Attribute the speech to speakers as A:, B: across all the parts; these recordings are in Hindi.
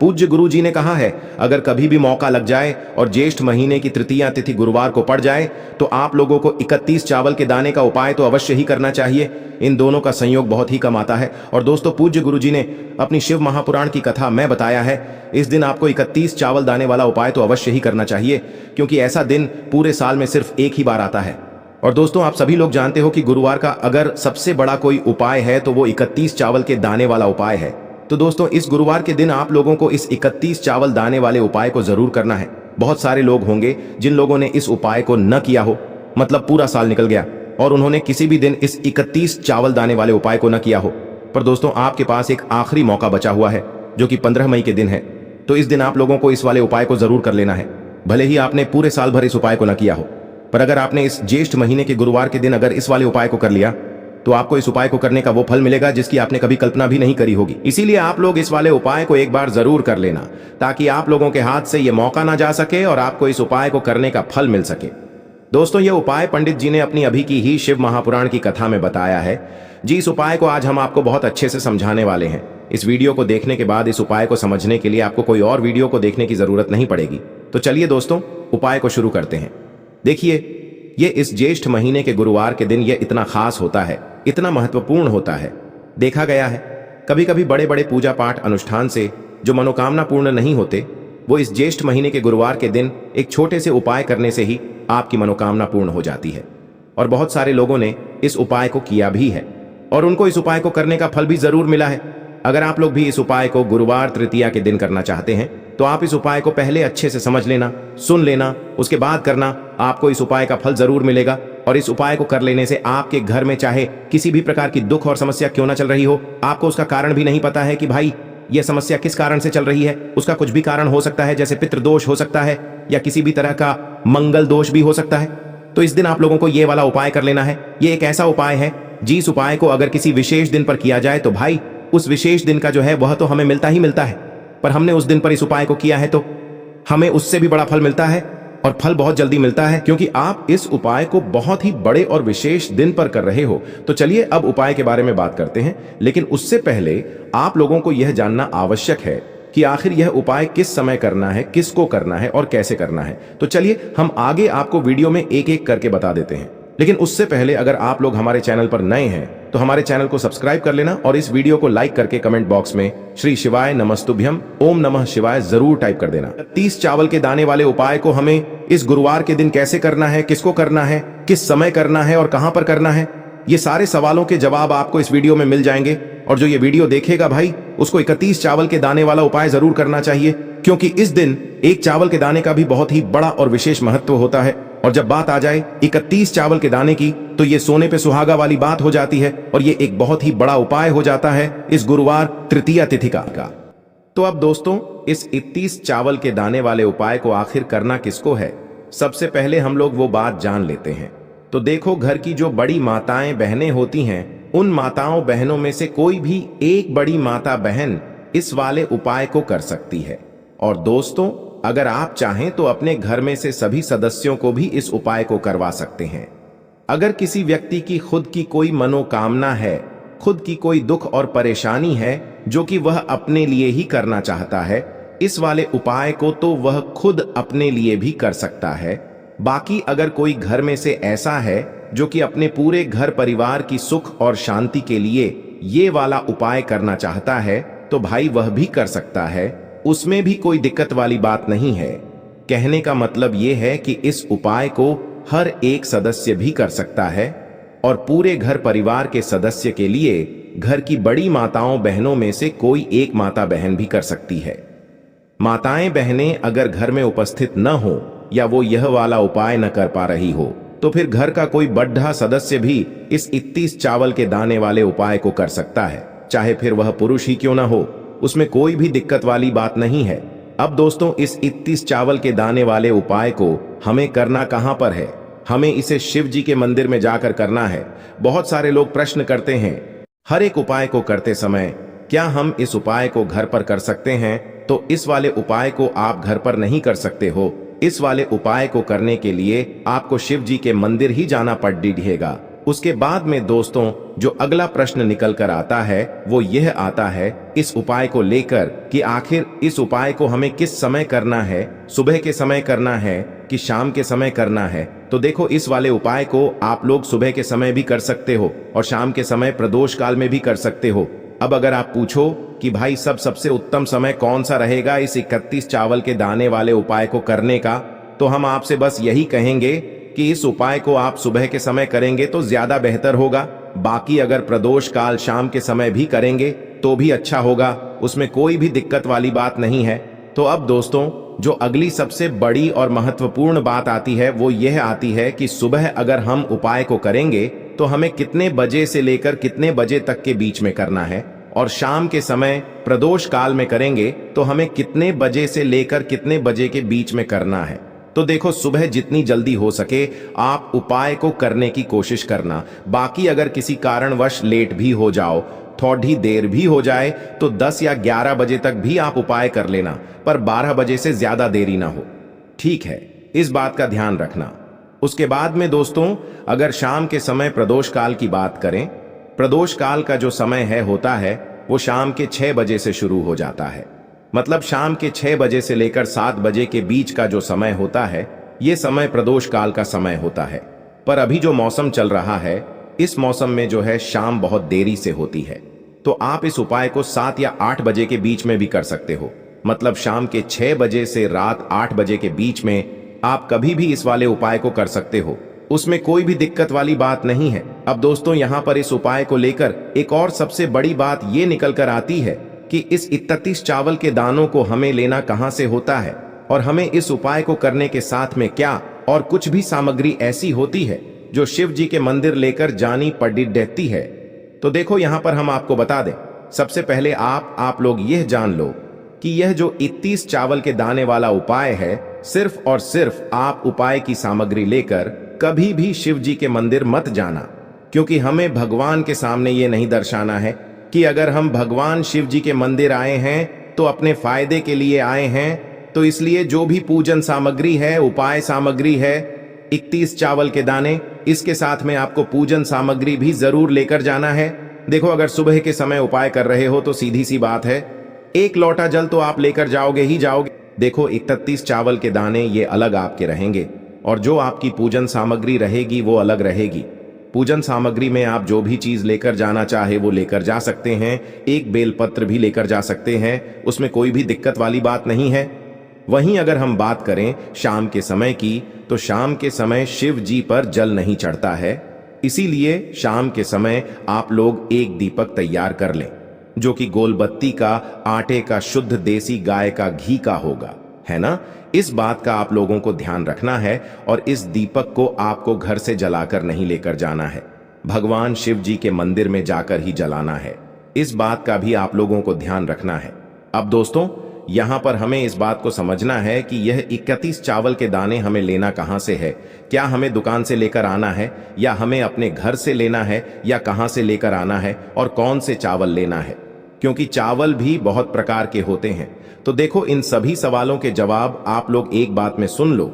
A: पूज्य गुरु जी ने कहा है, अगर कभी भी मौका लग जाए और ज्येष्ठ महीने की तृतीया तिथि गुरुवार को पड़ जाए तो आप लोगों को 31 चावल के दाने का उपाय तो अवश्य ही करना चाहिए। इन दोनों का संयोग बहुत ही कम आता है। और दोस्तों, पूज्य गुरु जी ने अपनी शिव महापुराण की कथा में बताया है, इस दिन आपको 31 चावल दाने वाला उपाय तो अवश्य ही करना चाहिए, क्योंकि ऐसा दिन पूरे साल में सिर्फ एक ही बार आता है। और दोस्तों, आप सभी लोग जानते हो कि गुरुवार का अगर सबसे बड़ा कोई उपाय है तो वो 31 चावल के दाने वाला उपाय है। तो दोस्तों, इस गुरुवार के दिन आप लोगों को इस 31 चावल दाने वाले उपाय को जरूर करना है। बहुत सारे लोग होंगे जिन लोगों ने इस उपाय को न किया हो, मतलब पूरा साल निकल गया और उन्होंने किसी भी दिन इस 31 चावल दाने वाले उपाय को न किया हो। पर दोस्तों, आपके पास एक आखिरी मौका बचा हुआ है जो कि 15 मई के दिन है। तो इस दिन आप लोगों को इस वाले उपाय को जरूर कर लेना है, भले ही आपने पूरे साल भर इस उपाय को न किया हो। पर अगर आपने इस ज्येष्ठ महीने के गुरुवार के दिन अगर इस वाले उपाय को कर लिया तो आपको इस उपाय को करने का वो फल मिलेगा जिसकी आपने कभी कल्पना भी नहीं करी होगी। इसीलिए आप लोग इस वाले उपाय को एक बार जरूर कर लेना, ताकि आप लोगों के हाथ से ये मौका ना जा सके और आपको इस उपाय को करने का फल मिल सके। दोस्तों, ये उपाय पंडित जी ने अपनी अभी की ही शिव महापुराण की कथा में बताया है जी। इस उपाय को आज हम आपको बहुत अच्छे से समझाने वाले हैं। इस वीडियो को देखने के बाद इस उपाय को समझने के लिए आपको कोई और वीडियो को देखने की जरूरत नहीं पड़ेगी। तो चलिए दोस्तों, उपाय को शुरू करते हैं। देखिए, ये इस ज्येष्ठ महीने के गुरुवार के दिन ये इतना खास होता है, इतना महत्वपूर्ण होता है। देखा गया है कभी कभी बड़े बड़े पूजा पाठ अनुष्ठान से जो मनोकामना पूर्ण नहीं होते, वो इस ज्येष्ठ महीने के गुरुवार के दिन एक छोटे से उपाय करने से ही आपकी मनोकामना पूर्ण हो जाती है। और बहुत सारे लोगों ने इस उपाय को किया भी है और उनको इस उपाय को करने का फल भी जरूर मिला है। अगर आप लोग भी इस उपाय को गुरुवार तृतीया के दिन करना चाहते हैं तो आप इस उपाय को पहले अच्छे से समझ लेना, सुन लेना, उसके बाद करना। आपको इस उपाय का फल जरूर मिलेगा। और इस उपाय को कर लेने से आपके घर में चाहे किसी भी प्रकार की दुख और समस्या क्यों ना चल रही हो, आपको उसका कारण भी नहीं पता है कि भाई यह समस्या किस कारण से चल रही है। उसका कुछ भी कारण हो सकता है, जैसे पितृदोष हो सकता है या किसी भी तरह का मंगल दोष भी हो सकता है। तो इस दिन आप लोगों को यह वाला उपाय कर लेना है। ये एक ऐसा उपाय है जिस उपाय को अगर किसी विशेष दिन पर किया जाए तो भाई उस विशेष दिन का जो है वह तो हमें मिलता ही मिलता है। पर हमने उस दिन पर इस उपाय को किया है तो हमें उससे भी बड़ा फल मिलता है, और फल बहुत जल्दी मिलता है, क्योंकि आप इस उपाय को बहुत ही बड़े और विशेष दिन पर कर रहे हो। तो चलिए अब उपाय के बारे में बात करते हैं, लेकिन उससे पहले आप लोगों को यह जानना आवश्यक है कि आखिर यह उपाय किस समय करना है, किसको करना है और कैसे करना है। तो चलिए हम आगे आपको वीडियो में एक एक करके बता देते हैं। लेकिन उससे पहले अगर आप लोग हमारे चैनल पर नए हैं तो हमारे चैनल को सब्सक्राइब कर लेना और इस वीडियो को लाइक करके कमेंट बॉक्स में श्री शिवाय नमस्तुभ्यम ओम नमः शिवाय जरूर टाइप कर देना। 30 चावल के दाने वाले उपाय को हमें इस गुरुवार के दिन कैसे करना है, किसको करना है, किस समय करना है और कहां पर करना है, ये सारे सवालों के जवाब आपको इस वीडियो में मिल जाएंगे। और जो ये वीडियो देखेगा भाई, उसको 31 चावल के दाने वाला उपाय जरूर करना चाहिए, क्योंकि इस दिन एक चावल के दाने का भी बहुत ही बड़ा और विशेष महत्व होता है। और जब बात आ जाए 31 चावल के दाने की तो ये सोने पे सुहागा वाली बात हो जाती है और ये एक बहुत ही बड़ा उपाय हो जाता है इस गुरुवार तृतीया तिथि का। तो अब दोस्तों, इस 31 चावल के दाने वाले उपाय को आखिर करना किसको है, सबसे पहले हम लोग वो बात जान लेते हैं। तो देखो, घर की जो बड़ी माताएं बहनें होती हैं, उन माताओं बहनों में से कोई भी एक बड़ी माता बहन इस वाले उपाय को कर सकती है। और दोस्तों, अगर आप चाहें तो अपने घर में से सभी सदस्यों को भी इस उपाय को करवा सकते हैं। अगर किसी व्यक्ति की खुद की कोई मनोकामना है, खुद की कोई दुख और परेशानी है जो कि वह अपने लिए ही करना चाहता है, इस वाले उपाय को तो वह खुद अपने लिए भी कर सकता है। बाकी अगर कोई घर में से ऐसा है जो कि अपने पूरे घर परिवार की सुख और शांति के लिए ये वाला उपाय करना चाहता है तो भाई वह भी कर सकता है, उसमें भी कोई दिक्कत वाली बात नहीं है। कहने का मतलब यह है कि इस उपाय को हर एक सदस्य भी कर सकता है और पूरे घर परिवार के सदस्य के लिए घर की बड़ी माताओं बहनों में से कोई एक माता बहन भी कर सकती है। माताएं बहनें अगर घर में उपस्थित न हो या वो यह वाला उपाय न कर पा रही हो तो फिर घर का कोई बड़ा सदस्य भी इस 31 चावल के दाने वाले उपाय को कर सकता है, चाहे फिर वह पुरुष ही क्यों ना हो, उसमें कोई भी दिक्कत वाली बात नहीं है। अब दोस्तों, इस 31 चावल के दाने वाले उपाय को हमें करना कहां पर है, हमें इसे शिव जी के मंदिर में जाकर करना है। बहुत सारे लोग प्रश्न करते हैं हर एक उपाय को करते समय क्या हम इस उपाय को घर पर कर सकते हैं, तो इस वाले उपाय को आप घर पर नहीं कर सकते हो। इस वाले उपाय को करने के लिए आपको शिव जी के मंदिर ही जाना पड़ेगा। उसके बाद में दोस्तों जो अगला प्रश्न निकल कर आता है वो यह आता है इस उपाय को लेकर कि आखिर इस उपाय को हमें किस समय करना है, सुबह के समय करना है कि शाम के समय करना है। तो देखो, इस वाले उपाय को आप लोग सुबह के समय भी कर सकते हो और शाम के समय प्रदोष काल में भी कर सकते हो। अब अगर आप पूछो कि भाई सबसे उत्तम समय कौन सा रहेगा इस 31 चावल के दाने वाले उपाय को करने का, तो हम आपसे बस यही कहेंगे कि इस उपाय को आप सुबह के समय करेंगे तो ज्यादा बेहतर होगा। बाकी अगर प्रदोष काल शाम के समय भी करेंगे तो भी अच्छा होगा, उसमें कोई भी दिक्कत वाली बात नहीं है। तो अब दोस्तों जो अगली सबसे बड़ी और महत्वपूर्ण बात आती है वो यह आती है कि सुबह अगर हम उपाय को करेंगे तो हमें कितने बजे से लेकर कितने बजे तक के बीच में करना है, और शाम के समय प्रदोष काल में करेंगे तो हमें कितने बजे से लेकर कितने बजे के बीच में करना है। तो देखो, सुबह जितनी जल्दी हो सके आप उपाय को करने की कोशिश करना। बाकी अगर किसी कारणवश लेट भी हो जाओ, थोड़ी देर भी हो जाए, तो 10 या 11 बजे तक भी आप उपाय कर लेना, पर 12 बजे से ज्यादा देरी ना हो। ठीक है, इस बात का ध्यान रखना। उसके बाद में दोस्तों अगर शाम के समय प्रदोष काल की बात करें, प्रदोष काल का जो समय होता है वो शाम के 6 बजे से शुरू हो जाता है। मतलब शाम के 6 बजे से लेकर 7 बजे के बीच का जो समय होता है ये समय प्रदोष काल का समय होता है। पर अभी जो मौसम चल रहा है इस मौसम में जो है शाम बहुत देरी से होती है, तो आप इस उपाय को 7 या 8 बजे के बीच में भी कर सकते हो। मतलब शाम के 6 बजे से रात 8 बजे के बीच में आप कभी भी इस वाले उपाय को कर सकते हो, उसमें कोई भी दिक्कत वाली बात नहीं है। अब दोस्तों यहाँ पर इस उपाय को लेकर एक और सबसे बड़ी बात ये निकल कर आती है कि इस 31 चावल के दानों को हमें लेना कहां से होता है, और हमें इस उपाय को करने के साथ में क्या और कुछ भी सामग्री ऐसी होती है जो शिव जी के मंदिर लेकर जानी पड़ी रहती है। तो देखो यहाँ पर हम आपको बता दें, सबसे पहले आप लोग यह जान लो कि यह जो 31 चावल के दाने वाला उपाय है, सिर्फ और सिर्फ आप उपाय की सामग्री लेकर कभी भी शिव जी के मंदिर मत जाना, क्योंकि हमें भगवान के सामने ये नहीं दर्शाना है कि अगर हम भगवान शिव जी के मंदिर आए हैं तो अपने फायदे के लिए आए हैं। तो इसलिए जो भी पूजन सामग्री है, उपाय सामग्री है, 31 चावल के दाने, इसके साथ में आपको पूजन सामग्री भी जरूर लेकर जाना है। देखो, अगर सुबह के समय उपाय कर रहे हो तो सीधी सी बात है, 1 लोटा जल तो आप लेकर जाओगे ही जाओगे। देखो, 31 चावल के दाने ये अलग आपके रहेंगे, और जो आपकी पूजन सामग्री रहेगी वो अलग रहेगी। पूजन सामग्री में आप जो भी चीज लेकर जाना चाहे वो लेकर जा सकते हैं, एक बेलपत्र भी लेकर जा सकते हैं, उसमें कोई भी दिक्कत वाली बात नहीं है। वहीं अगर हम बात करें शाम के समय की, तो शाम के समय शिव जी पर जल नहीं चढ़ता है, इसीलिए शाम के समय आप लोग एक दीपक तैयार कर लें, जो कि गोलबत्ती का, आटे का, शुद्ध देसी गाय का घी का होगा, है ना। इस बात का आप लोगों को ध्यान रखना है, और इस दीपक को आपको घर से जलाकर नहीं लेकर जाना है, भगवान शिव जी के मंदिर में जाकर ही जलाना है। इस बात का भी आप लोगों को ध्यान रखना है। अब दोस्तों यहां पर हमें इस बात को समझना है कि यह 31 चावल के दाने हमें लेना कहां से है। क्या हमें दुकान से लेकर आना है, या हमें अपने घर से लेना है, या कहां से लेकर आना है, और कौन से चावल लेना है, क्योंकि चावल भी बहुत प्रकार के होते हैं। तो देखो, इन सभी सवालों के जवाब आप लोग एक बात में सुन लो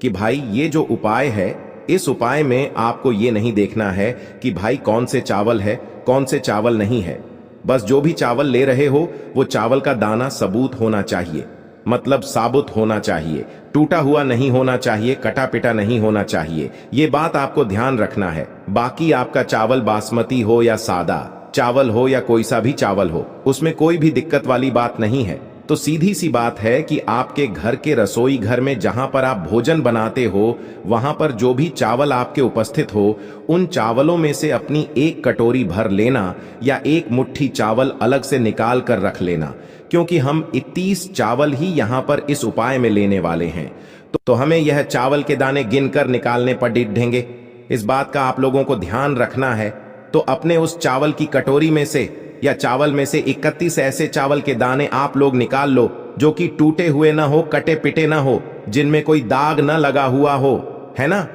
A: कि भाई ये जो उपाय है, इस उपाय में आपको ये नहीं देखना है कि भाई कौन से चावल है, कौन से चावल नहीं है। बस जो भी चावल ले रहे हो वो चावल का दाना सबूत होना चाहिए, मतलब साबुत होना चाहिए, टूटा हुआ नहीं होना चाहिए, कटा पिटा नहीं होना चाहिए। ये बात आपको ध्यान रखना है। बाकी आपका चावल बासमती हो या सादा चावल हो या कोई सा भी चावल हो, उसमें कोई भी दिक्कत वाली बात नहीं है। तो सीधी सी बात है कि आपके घर के रसोई घर में जहां पर आप भोजन बनाते हो, वहां पर जो भी चावल आपके उपस्थित हो, उन चावलों में से अपनी एक कटोरी भर लेना, या एक मुट्ठी चावल अलग से निकाल कर रख लेना, क्योंकि हम 31 चावल ही यहां पर इस उपाय में लेने वाले हैं। तो हमें यह चावल के दाने गिनकर निकालने पड़ेंगे। इस बात का आप लोगों को ध्यान रखना है। तो अपने उस चावल की कटोरी में से या चावल में से 31 ऐसे चावल के दाने आप लोग निकाल लो जो कि टूटे हुए ना हो, कटे पिटे ना हो, जिनमें कोई दाग ना लगा हुआ हो, है ना।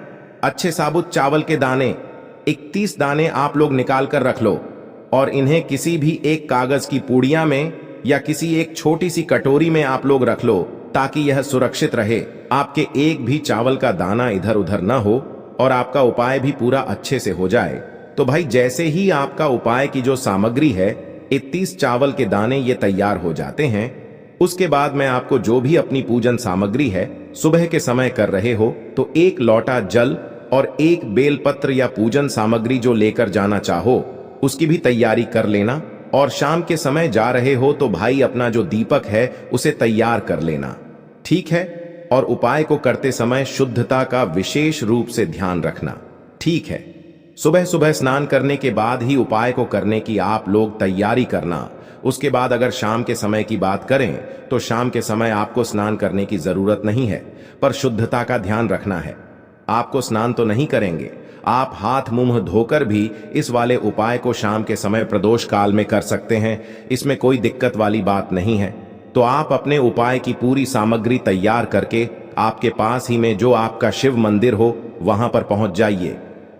A: अच्छे साबुत चावल के दाने 31 दाने आप लोग निकाल कर रख लो, और इन्हें किसी भी एक कागज की पूड़िया में या किसी एक छोटी सी कटोरी में आप लोग रख लो, ताकि यह सुरक्षित रहे, आपके एक भी चावल का दाना इधर उधर ना हो। और आपका उपाय भी पूरा अच्छे से हो जाए, तो भाई जैसे ही आपका उपाय की जो सामग्री है 31 चावल के दाने ये तैयार हो जाते हैं, उसके बाद मैं आपको जो भी अपनी पूजन सामग्री है सुबह के समय कर रहे हो तो 1 लोटा जल और 1 बेलपत्र या पूजन सामग्री जो लेकर जाना चाहो उसकी भी तैयारी कर लेना। और शाम के समय जा रहे हो तो भाई अपना जो दीपक है उसे तैयार कर लेना, ठीक है। और उपाय को करते समय शुद्धता का विशेष रूप से ध्यान रखना, ठीक है। सुबह सुबह स्नान करने के बाद ही उपाय को करने की आप लोग तैयारी करना। उसके बाद अगर शाम के समय की बात करें तो शाम के समय आपको स्नान करने की जरूरत नहीं है, पर शुद्धता का ध्यान रखना है। आपको स्नान तो नहीं करेंगे, आप हाथ मुंह धोकर भी इस वाले उपाय को शाम के समय प्रदोष काल में कर सकते हैं, इसमें कोई दिक्कत वाली बात नहीं है। तो आप अपने उपाय की पूरी सामग्री तैयार करके आपके पास ही में जो आपका शिव मंदिर हो वहां पर पहुंच जाइए।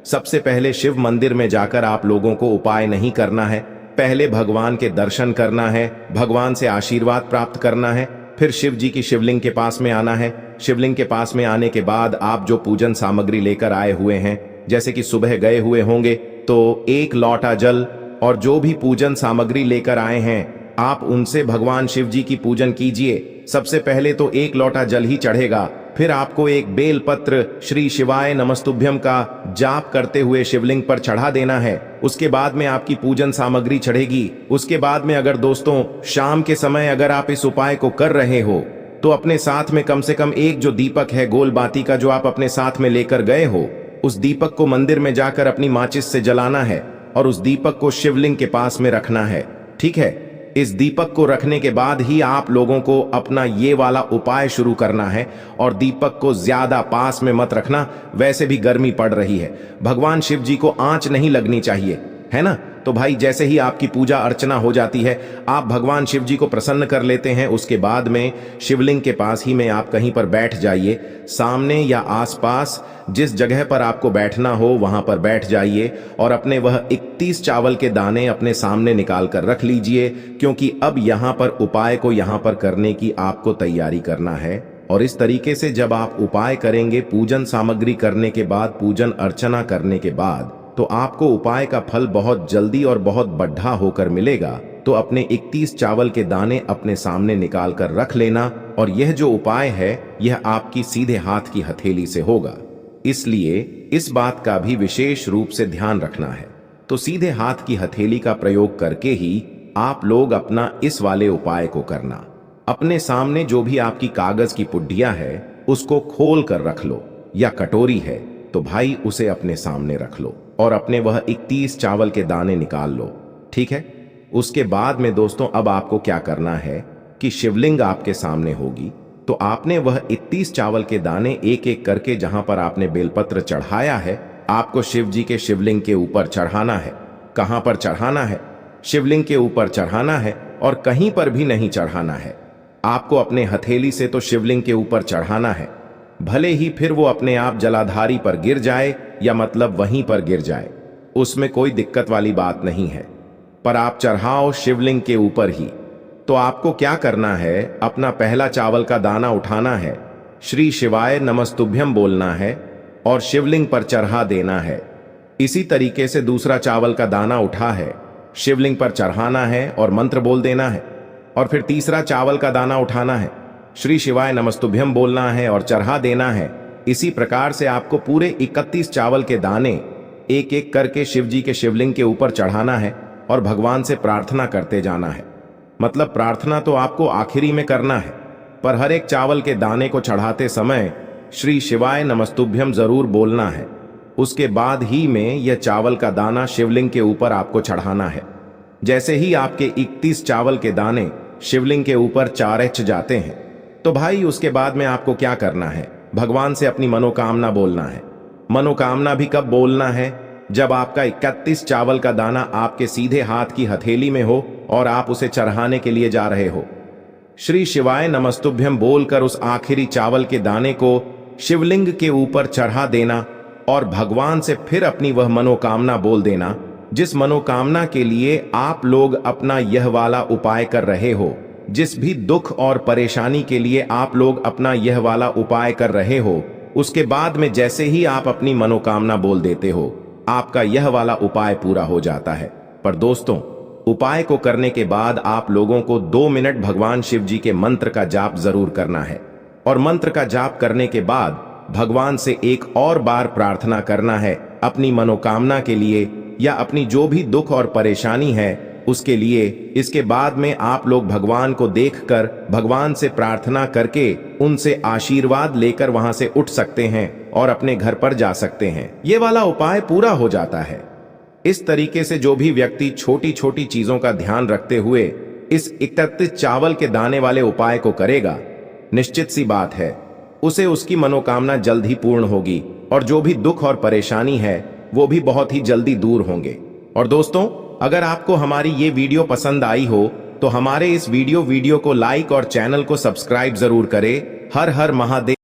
A: सबसे पहले शिव मंदिर में जाकर आप लोगों को उपाय नहीं करना है, पहले भगवान के दर्शन करना है, भगवान से आशीर्वाद प्राप्त करना है, फिर शिव जी की शिवलिंग के पास में आना है। शिवलिंग के पास में आने के बाद आप जो पूजन सामग्री लेकर आए हुए हैं, जैसे कि सुबह गए हुए होंगे तो 1 लोटा जल और जो भी पूजन सामग्री लेकर आए हैं आप उनसे भगवान शिव जी की पूजन कीजिए। सबसे पहले तो 1 लोटा जल ही चढ़ेगा, फिर आपको 1 बेलपत्र श्री शिवाय नमस्तुभ्यम का जाप करते हुए शिवलिंग पर चढ़ा देना है। उसके बाद में आपकी पूजन सामग्री चढ़ेगी। उसके बाद में अगर दोस्तों शाम के समय अगर आप इस उपाय को कर रहे हो तो अपने साथ में कम से कम 1 जो दीपक है गोल बाती का जो आप अपने साथ में लेकर गए हो, उस दीपक को मंदिर में जाकर अपनी माचिस से जलाना है और उस दीपक को शिवलिंग के पास में रखना है, ठीक है। इस दीपक को रखने के बाद ही आप लोगों को अपना ये वाला उपाय शुरू करना है और दीपक को ज्यादा पास में मत रखना, वैसे भी गर्मी पड़ रही है, भगवान शिव जी को आंच नहीं लगनी चाहिए, है ना। तो भाई जैसे ही आपकी पूजा अर्चना हो जाती है, आप भगवान शिव जी को प्रसन्न कर लेते हैं, उसके बाद में शिवलिंग के पास ही में आप कहीं पर बैठ जाइए। सामने या आसपास जिस जगह पर आपको बैठना हो वहां पर बैठ जाइए और अपने वह 31 चावल के दाने अपने सामने निकाल कर रख लीजिए, क्योंकि अब यहां पर उपाय को यहां पर करने की आपको तैयारी करना है। और इस तरीके से जब आप उपाय करेंगे, पूजन सामग्री करने के बाद, पूजन अर्चना करने के बाद, तो आपको उपाय का फल बहुत जल्दी और बहुत बढ़ा होकर मिलेगा। तो अपने 31 चावल के दाने अपने सामने निकाल कर रख लेना और यह जो उपाय है यह आपकी सीधे हाथ की हथेली से होगा, इसलिए इस बात का भी विशेष रूप से ध्यान रखना है। तो सीधे हाथ की हथेली का प्रयोग करके ही आप लोग अपना इस वाले उपाय को करना। अपने सामने जो भी आपकी कागज की पुड्डियां है उसको खोल कर रख लो, या कटोरी है तो भाई उसे अपने सामने रख लो और अपने वह 31 चावल के दाने निकाल लो, ठीक है। उसके बाद में दोस्तों अब आपको क्या करना है कि शिवलिंग आपके सामने होगी, तो आपने वह 31 चावल के दाने एक एक करके जहां पर आपने बेलपत्र चढ़ाया है आपको शिव जी के शिवलिंग के ऊपर चढ़ाना है। कहां पर चढ़ाना है? शिवलिंग के ऊपर चढ़ाना है और कहीं पर भी नहीं चढ़ाना है। आपको अपने हथेली से तो शिवलिंग के ऊपर चढ़ाना है, भले ही फिर वो अपने आप जलाधारी पर गिर जाए या मतलब वहीं पर गिर जाए, उसमें कोई दिक्कत वाली बात नहीं है, पर आप चढ़ाओ शिवलिंग के ऊपर ही। तो आपको क्या करना है, अपना पहला चावल का दाना उठाना है, श्री शिवाय नमस्तुभ्यम बोलना है और शिवलिंग पर चढ़ा देना है। इसी तरीके से दूसरा चावल का दाना उठा है, शिवलिंग पर चढ़ाना है और मंत्र बोल देना है। और फिर तीसरा चावल का दाना उठाना है, श्री शिवाय नमस्तुभ्यम बोलना है और चढ़ा देना है। इसी प्रकार से आपको पूरे 31 चावल के दाने एक एक करके शिव जी के शिवलिंग के ऊपर चढ़ाना है और भगवान से प्रार्थना करते जाना है। मतलब प्रार्थना तो आपको आखिरी में करना है, पर हर एक चावल के दाने को चढ़ाते समय श्री शिवाय नमस्तुभ्यम जरूर बोलना है। उसके बाद ही में यह चावल का दाना शिवलिंग के ऊपर आपको चढ़ाना है। जैसे ही आपके 31 चावल के दाने शिवलिंग के ऊपर चारच जाते हैं, तो भाई उसके बाद में आपको क्या करना है, भगवान से अपनी मनोकामना बोलना है। मनोकामना भी कब बोलना है? जब आपका 31 चावल का दाना आपके सीधे हाथ की हथेली में हो और आप उसे चढ़ाने के लिए जा रहे हो। श्री शिवाय नमस्तुभ्यम बोलकर उस आखिरी चावल के दाने को शिवलिंग के ऊपर चढ़ा देना और भगवान से फिर अपनी वह मनोकामना बोल देना, जिस मनोकामना के लिए आप लोग अपना यह वाला उपाय कर रहे हो। जिस भी दुख और परेशानी के लिए आप लोग अपना यह वाला उपाय कर रहे हो, उसके बाद में जैसे ही आप अपनी मनोकामना बोल देते हो, आपका यह वाला उपाय पूरा हो जाता है। पर दोस्तों, उपाय को करने के बाद आप लोगों को 2 मिनट भगवान शिव जी के मंत्र का जाप जरूर करना है, और मंत्र का जाप करने के बाद भगवान से एक और बार प्रार्थना करना है अपनी मनोकामना के लिए या अपनी जो भी दुख और परेशानी है उसके लिए। इसके बाद में आप लोग भगवान को देखकर भगवान से प्रार्थना करके उनसे आशीर्वाद लेकर वहां से उठ सकते हैं और अपने घर पर जा सकते हैं। ये वाला उपाय पूरा हो जाता है। इस तरीके से जो भी व्यक्ति छोटी छोटी चीजों का ध्यान रखते हुए इस 31 चावल के दाने वाले उपाय को करेगा, निश्चित सी बात है उसे उसकी मनोकामना जल्द ही पूर्ण होगी और जो भी दुख और परेशानी है वो भी बहुत ही जल्दी दूर होंगे। और दोस्तों, अगर आपको हमारी ये वीडियो पसंद आई हो तो हमारे इस वीडियो को लाइक और चैनल को सब्सक्राइब जरूर करें। हर हर महादेव।